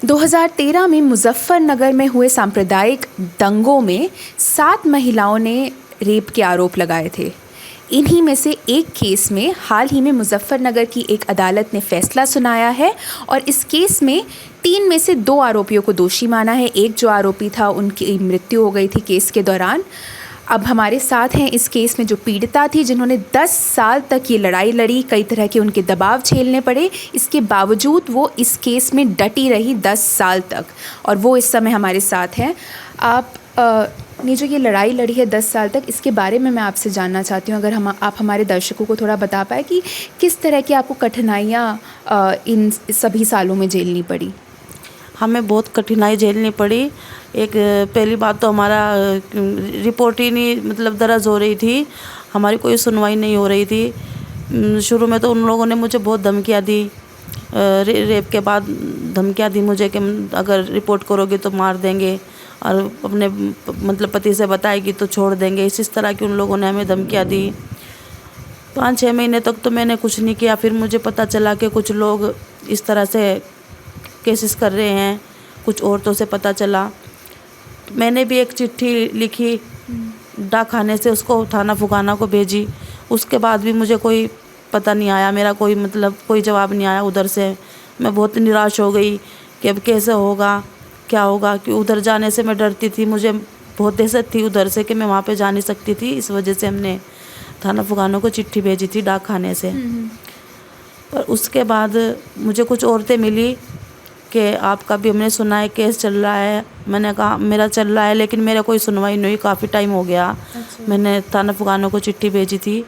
2013 में मुजफ्फरनगर में हुए सांप्रदायिक दंगों में 7 महिलाओं ने रेप के आरोप लगाए थे। इन्हीं में से एक केस में हाल ही में मुजफ्फरनगर की एक अदालत ने फैसला सुनाया है और इस केस में 3 में से 2 आरोपियों को दोषी माना है। एक जो आरोपी था उनकी मृत्यु हो गई थी केस के दौरान। अब हमारे साथ हैं इस केस में जो पीड़िता थी, जिन्होंने 10 साल तक ये लड़ाई लड़ी, कई तरह के उनके दबाव झेलने पड़े, इसके बावजूद वो इस केस में डटी रही 10 साल तक, और वो इस समय हमारे साथ हैं। आप ने जो ये लड़ाई लड़ी है 10 साल तक, इसके बारे में मैं आपसे जानना चाहती हूँ। अगर आप हमारे दर्शकों को थोड़ा बता पाए कि किस तरह की आपको कठिनाइयाँ इन सभी सालों में झेलनी पड़ी। हमें बहुत कठिनाई झेलनी पड़ी। एक पहली बात तो हमारा रिपोर्ट ही नहीं मतलब दर्ज हो रही थी, हमारी कोई सुनवाई नहीं हो रही थी। शुरू में तो उन लोगों ने मुझे बहुत धमकियाँ दी, रेप के बाद धमकियाँ दी मुझे कि अगर रिपोर्ट करोगे तो मार देंगे और अपने मतलब पति से बताएगी तो छोड़ देंगे। इस तरह की उन लोगों ने हमें धमकियाँ दी। 5-6 महीने तक तो मैंने कुछ नहीं किया। फिर मुझे पता चला कि कुछ लोग इस तरह से केसेस कर रहे हैं, कुछ औरतों से पता चला। मैंने भी एक चिट्ठी लिखी डाक खाने से, उसको थाना फुगाना को भेजी। उसके बाद भी मुझे कोई पता नहीं आया, मेरा कोई जवाब नहीं आया उधर से। मैं बहुत निराश हो गई कि अब कैसे होगा, क्या होगा, कि उधर जाने से मैं डरती थी। मुझे बहुत दहशत थी उधर से कि मैं वहाँ पे जा नहीं सकती थी। इस वजह से हमने थाना फुगाना को चिट्ठी भेजी थी डाक खाने से। पर उसके बाद मुझे कुछ औरतें मिली कि आपका भी हमने सुना है केस चल रहा है। मैंने कहा मेरा चल रहा है, लेकिन मेरा कोई सुनवाई नहीं हुई, काफ़ी टाइम हो गया। मैंने थाना फुगाना को चिट्ठी भेजी थी।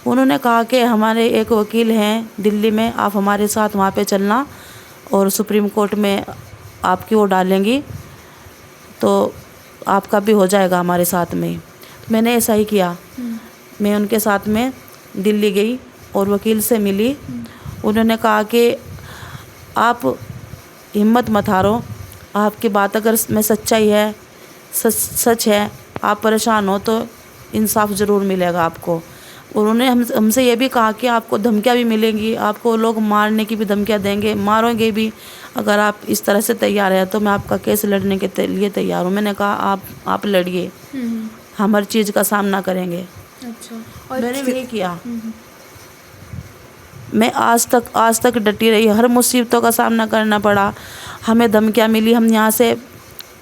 उन्होंने कहा कि हमारे एक वकील हैं दिल्ली में, आप हमारे साथ वहाँ पे चलना और सुप्रीम कोर्ट में आपकी वो डालेंगी तो आपका भी हो जाएगा हमारे साथ में। मैंने ऐसा ही किया। मैं उनके साथ में दिल्ली गई और वकील से मिली। उन्होंने कहा कि आप हिम्मत मत हारो, आपकी बात अगर में सच्चाई है, सच है, आप परेशान हो तो इंसाफ ज़रूर मिलेगा आपको। उन्होंने हमसे ये भी कहा कि आपको धमकियाँ भी मिलेंगी, आपको लोग मारने की भी धमकियाँ देंगे, मारोगे भी। अगर आप इस तरह से तैयार हैं तो मैं आपका केस लड़ने के लिए तैयार हूँ। मैंने कहा आप लड़िए, हम हर चीज़ का सामना करेंगे। अच्छा, और मैंने वही किया। मैं आज तक डटी रही। हर मुसीबतों का सामना करना पड़ा, हमें धमकियाँ मिली। हम यहाँ से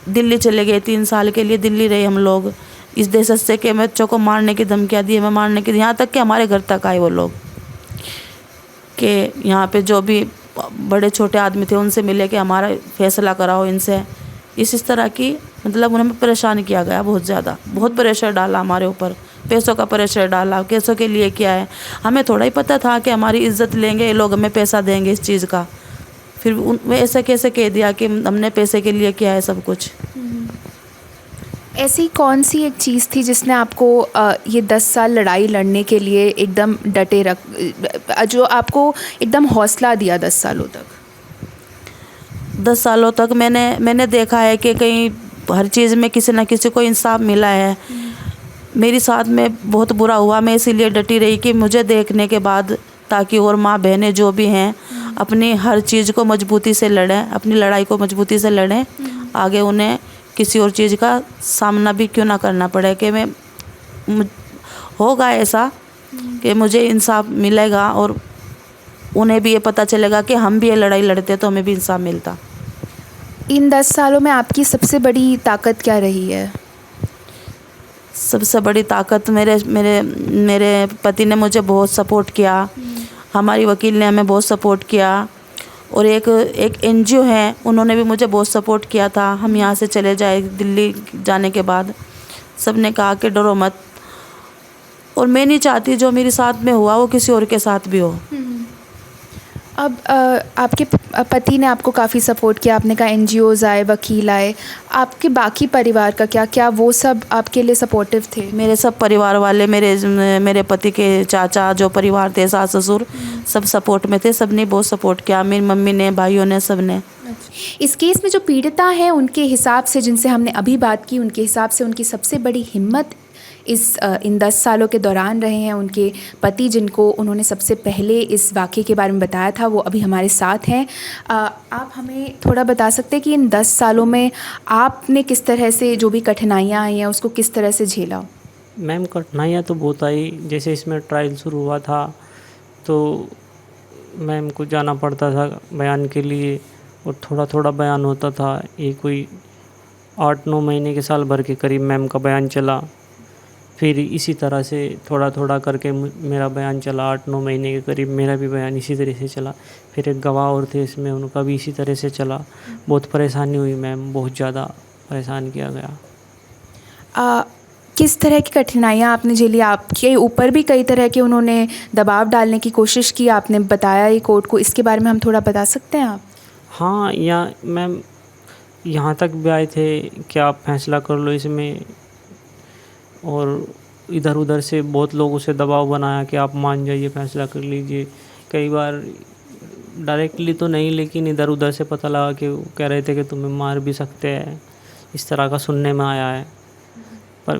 दिल्ली चले गए, 3 साल के लिए दिल्ली रहे हम लोग, इस दहशत से कि बच्चों को मारने की धमकियाँ दी, हमें मारने की, यहाँ तक कि हमारे घर तक आए वो लोग कि यहाँ पे जो भी बड़े छोटे आदमी थे उनसे मिले कि हमारा फैसला कराओ इनसे। इस तरह की मतलब उन्हें परेशान किया गया बहुत ज़्यादा, बहुत प्रेशर डाला हमारे ऊपर, पैसों का प्रेशर डाला। केसों के लिए क्या है, हमें थोड़ा ही पता था कि हमारी इज्जत लेंगे ये लोग, हमें पैसा देंगे इस चीज़ का। फिर वे ऐसा कैसे कह दिया कि हमने पैसे के लिए किया है सब कुछ। ऐसी कौन सी एक चीज़ थी जिसने आपको ये 10 साल लड़ाई लड़ने के लिए एकदम जो आपको एकदम हौसला दिया 10 सालों तक? 10 सालों तक मैंने देखा है कि कहीं हर चीज़ में किसी न किसी को इंसाफ मिला है। मेरी साथ में बहुत बुरा हुआ, मैं इसीलिए डटी रही कि मुझे देखने के बाद ताकि और माँ बहनें जो भी हैं अपनी हर चीज़ को मजबूती से लड़ें, अपनी लड़ाई को मजबूती से लड़ें, आगे उन्हें किसी और चीज़ का सामना भी क्यों ना करना पड़े। कि होगा ऐसा कि मुझे इंसाफ मिलेगा और उन्हें भी ये पता चलेगा कि हम भी ये लड़ाई लड़ते तो हमें भी इंसाफ मिलता। इन 10 सालों में आपकी सबसे बड़ी ताकत क्या रही है? सबसे बड़ी ताकत मेरे पति ने मुझे बहुत सपोर्ट किया, हमारी वकील ने हमें बहुत सपोर्ट किया, और एक एनजीओ है उन्होंने भी मुझे बहुत सपोर्ट किया था। हम यहाँ से चले जाए दिल्ली जाने के बाद सब ने कहा कि डरो मत, और मैं नहीं चाहती जो मेरे साथ में हुआ वो किसी और के साथ भी हो। अब आपके पति ने आपको काफ़ी सपोर्ट किया, आपने कहा एनजीओज़ आए, वकील आए, आपके बाकी परिवार का क्या वो सब आपके लिए सपोर्टिव थे? मेरे सब परिवार वाले, मेरे पति के चाचा जो परिवार थे, सास ससुर सब सपोर्ट में थे। सब ने बहुत सपोर्ट किया, मेरी मम्मी ने, भाइयों ने, सब ने। इस केस में जो पीड़िता हैं उनके हिसाब से, जिनसे हमने अभी बात की, उनके हिसाब से उनकी सबसे बड़ी हिम्मत इन 10 सालों के दौरान रहे हैं। उनके पति, जिनको उन्होंने सबसे पहले इस वाक़ये के बारे में बताया था, वो अभी हमारे साथ हैं। आप हमें थोड़ा बता सकते हैं कि इन 10 सालों में आपने किस तरह से जो भी कठिनाइयाँ आई हैं उसको किस तरह से झेला? मैम कठिनाइयाँ तो बहुत आई। जैसे इसमें ट्रायल शुरू हुआ था तो मैम को जाना पड़ता था बयान के लिए, और थोड़ा थोड़ा बयान होता था। ये कोई 8-9 महीने के साल भर के करीब मैम का बयान चला। फिर इसी तरह से थोड़ा थोड़ा करके मेरा बयान चला। 8-9 महीने के करीब मेरा भी बयान इसी तरह से चला। फिर एक गवाह और थे इसमें, उनका भी इसी तरह से चला। बहुत परेशानी हुई मैम, बहुत ज़्यादा परेशान किया गया। किस तरह की कठिनाइयाँ आपने झेली? आपके ऊपर भी कई तरह के उन्होंने दबाव डालने की कोशिश की, आपने बताया ये कोर्ट को, इसके बारे में हम थोड़ा बता सकते हैं आप? हाँ, मैम यहाँ तक भी आए थे कि आप फैसला कर लो इसमें, और इधर उधर से बहुत लोगों से दबाव बनाया कि आप मान जाइए, फैसला कर लीजिए। कई बार डायरेक्टली तो नहीं, लेकिन इधर उधर से पता लगा कि वो कह रहे थे कि तुम्हें मार भी सकते हैं, इस तरह का सुनने में आया है। पर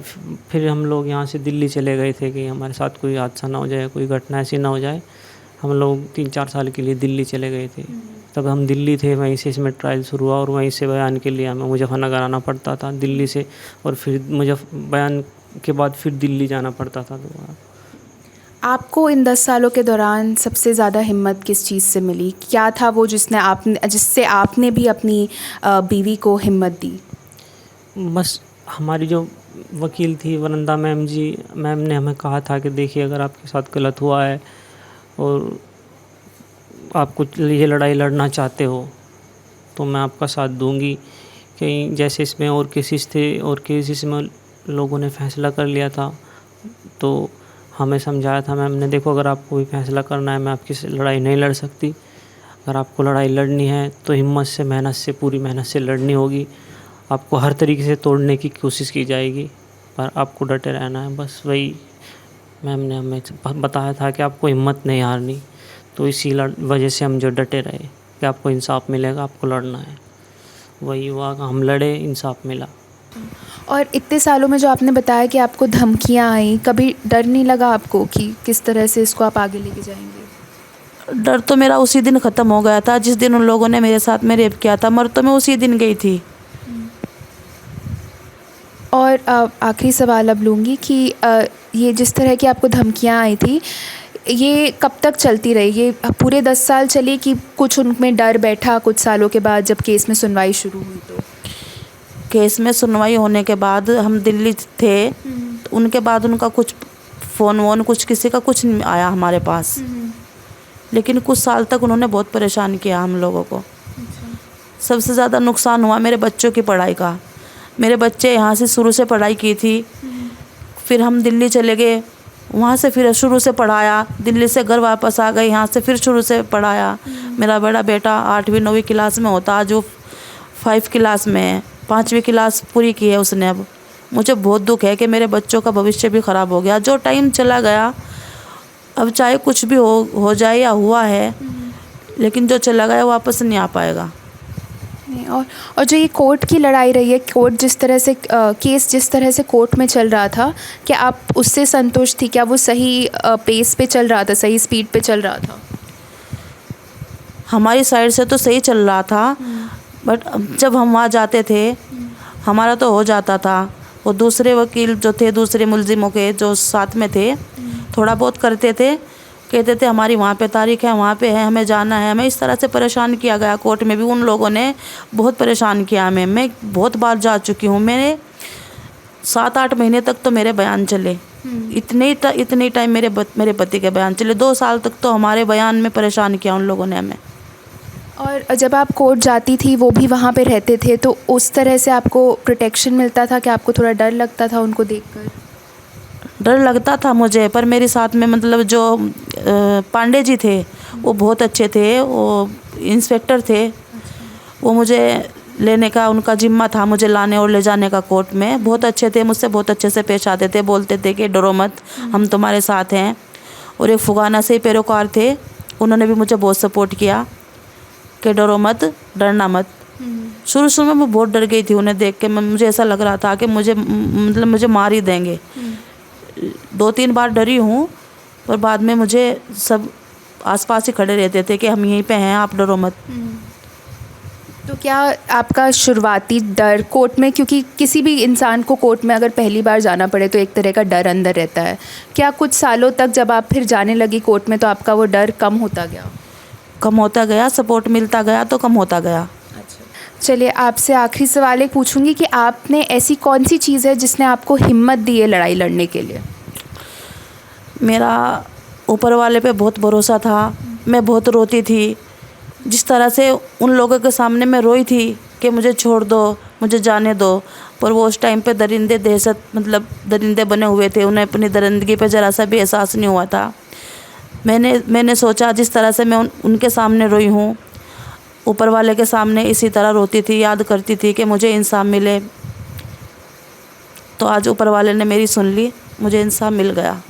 फिर हम लोग यहाँ से दिल्ली चले गए थे कि हमारे साथ कोई हादसा ना हो जाए, कोई घटना ऐसी ना हो जाए। हम लोग 3-4 साल के लिए दिल्ली चले गए थे। तब हम दिल्ली थे, वहीं से इसमें ट्रायल शुरू हुआ, और वहीं से बयान के लिए हमें मुजफ्फरनगर आना पड़ता था दिल्ली से, और फिर बयान के बाद फिर दिल्ली जाना पड़ता था दोबारा। आपको इन 10 सालों के दौरान सबसे ज़्यादा हिम्मत किस चीज़ से मिली? क्या था वो जिससे आपने भी अपनी बीवी को हिम्मत दी? बस हमारी जो वकील थी वरंदा मैम जी, मैम ने हमें कहा था कि देखिए, अगर आपके साथ गलत हुआ है और आप कुछ ये लड़ाई लड़ना चाहते हो तो मैं आपका साथ दूंगी। कहीं जैसे इसमें और केसेस थे, और केसेस में लोगों ने फ़ैसला कर लिया था, तो हमें समझाया था मैम ने, देखो अगर आपको भी फैसला करना है, मैं आपकी लड़ाई नहीं लड़ सकती। अगर आपको लड़ाई लड़नी है तो हिम्मत से, मेहनत से, पूरी मेहनत से लड़नी होगी। आपको हर तरीके से तोड़ने की कोशिश की जाएगी, पर आपको डटे रहना है। बस वही मैम ने हमें बताया था कि आपको हिम्मत नहीं हारनी। तो इसी वजह से हम जो डटे रहे कि आपको इंसाफ मिलेगा, आपको लड़ना है। वही हुआ, हम लड़े, इंसाफ मिला। और इतने सालों में जो आपने बताया कि आपको धमकियाँ आई, कभी डर नहीं लगा आपको कि किस तरह से इसको आप आगे लेके जाएंगे? डर तो मेरा उसी दिन ख़त्म हो गया था जिस दिन उन लोगों ने मेरे साथ में रेप किया था। मर तो मैं उसी दिन गई थी। और आखिरी सवाल अब लूँगी कि ये जिस तरह की आपको धमकियाँ आई थी, ये कब तक चलती रही? ये पूरे 10 साल चली कि कुछ उनमें डर बैठा कुछ सालों के बाद जब केस में सुनवाई शुरू हुई? तो केस में सुनवाई होने के बाद हम दिल्ली थे, तो उनके बाद उनका कुछ फ़ोन वोन कुछ किसी का कुछ नहीं आया हमारे पास। लेकिन कुछ साल तक उन्होंने बहुत परेशान किया हम लोगों को। सबसे ज़्यादा नुकसान हुआ मेरे बच्चों की पढ़ाई का। मेरे बच्चे यहाँ से शुरू से पढ़ाई की थी, फिर हम दिल्ली चले गए, वहाँ से फिर शुरू से पढ़ाया, दिल्ली से घर वापस आ गए, यहाँ से फिर शुरू से पढ़ाया। मेरा बड़ा बेटा 8वीं-9वीं क्लास में होता, आज वो 5 क्लास में है, 5वीं क्लास पूरी की है उसने। अब मुझे बहुत दुख है कि मेरे बच्चों का भविष्य भी ख़राब हो गया। जो टाइम चला गया, अब चाहे कुछ भी हो जाए या हुआ है, लेकिन जो चला गया वापस नहीं आ पाएगा। और जो ये कोर्ट की लड़ाई रही है, कोर्ट जिस तरह से केस जिस तरह से कोर्ट में चल रहा था, क्या आप उससे संतुष्ट थी? क्या वो सही पेस पे चल रहा था, सही स्पीड पे चल रहा था? हमारी साइड से तो सही चल रहा था, बट जब हम वहाँ जाते थे हमारा तो हो जाता था। वो दूसरे वकील जो थे, दूसरे मुलजिमों के जो साथ में थे, थोड़ा बहुत करते थे, कहते थे हमारी वहाँ पे तारीख है, वहाँ पे है, हमें जाना है। हमें इस तरह से परेशान किया गया। कोर्ट में भी उन लोगों ने बहुत परेशान किया हमें। मैं बहुत बार जा चुकी हूँ। मैंने 7-8 महीने तक तो मेरे बयान चले। इतने टाइम मेरे पति के बयान चले। 2 साल तक तो हमारे बयान में परेशान किया उन लोगों ने हमें। और जब आप कोर्ट जाती थी, वो भी वहाँ पे रहते थे, तो उस तरह से आपको प्रोटेक्शन मिलता था कि आपको थोड़ा डर लगता था उनको देखकर? डर लगता था मुझे, पर मेरे साथ में मतलब जो पांडे जी थे वो बहुत अच्छे थे। वो इंस्पेक्टर थे, वो मुझे लेने का उनका जिम्मा था, मुझे लाने और ले जाने का कोर्ट में। बहुत अच्छे थे, मुझसे बहुत अच्छे से पेश आते थे, बोलते थे कि डरो मत, हम तुम्हारे साथ हैं। और एक फुगाना से पैरोकार थे, उन्होंने भी मुझे बहुत सपोर्ट किया कि डरो मत, डरना मत। शुरू में मैं बहुत डर गई थी उन्हें देख के। मुझे ऐसा लग रहा था कि मुझे मार ही देंगे, 2-3 बार डरी हूँ, पर बाद में मुझे सब आसपास ही खड़े रहते थे कि हम यहीं पे हैं, आप डरो मत। तो क्या आपका शुरुआती डर कोर्ट में, क्योंकि किसी भी इंसान को कोर्ट में अगर पहली बार जाना पड़े तो एक तरह का डर अंदर रहता है, क्या कुछ सालों तक जब आप फिर जाने लगी कोर्ट में तो आपका वो डर कम होता गया? कम होता गया, सपोर्ट मिलता गया तो कम होता गया। चलिए, आपसे आखिरी सवाल एक पूछूंगी कि आपने ऐसी कौन सी चीज़ है जिसने आपको हिम्मत दी है लड़ाई लड़ने के लिए? मेरा ऊपर वाले पे बहुत भरोसा था। मैं बहुत रोती थी, जिस तरह से उन लोगों के सामने मैं रोई थी कि मुझे छोड़ दो, मुझे जाने दो, पर वो उस टाइम पे दरिंदे दहशत, मतलब दरिंदे बने हुए थे, उन्हें अपनी दरिंदगी पे ज़रा सा भी एहसास नहीं हुआ था। मैंने सोचा जिस तरह से मैं उनके सामने रोई हूँ, ऊपर वाले के सामने इसी तरह रोती थी, याद करती थी कि मुझे इंसाफ मिले। तो आज ऊपर वाले ने मेरी सुन ली, मुझे इंसाफ मिल गया।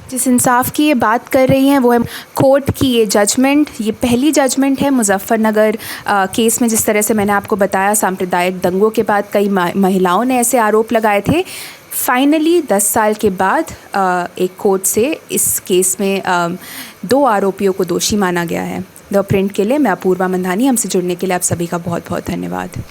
जिस इंसाफ की ये बात कर रही हैं वो है कोर्ट की ये जजमेंट। ये पहली जजमेंट है मुजफ्फरनगर केस में। जिस तरह से मैंने आपको बताया, सांप्रदायिक दंगों के बाद कई महिलाओं ने ऐसे आरोप लगाए थे। फाइनली 10 साल के बाद एक कोर्ट से इस केस में 2 आरोपियों को दोषी माना गया है। द प्रिंट के लिए मैं अपूर्वा मंधानी, हमसे जुड़ने के लिए आप सभी का बहुत बहुत धन्यवाद।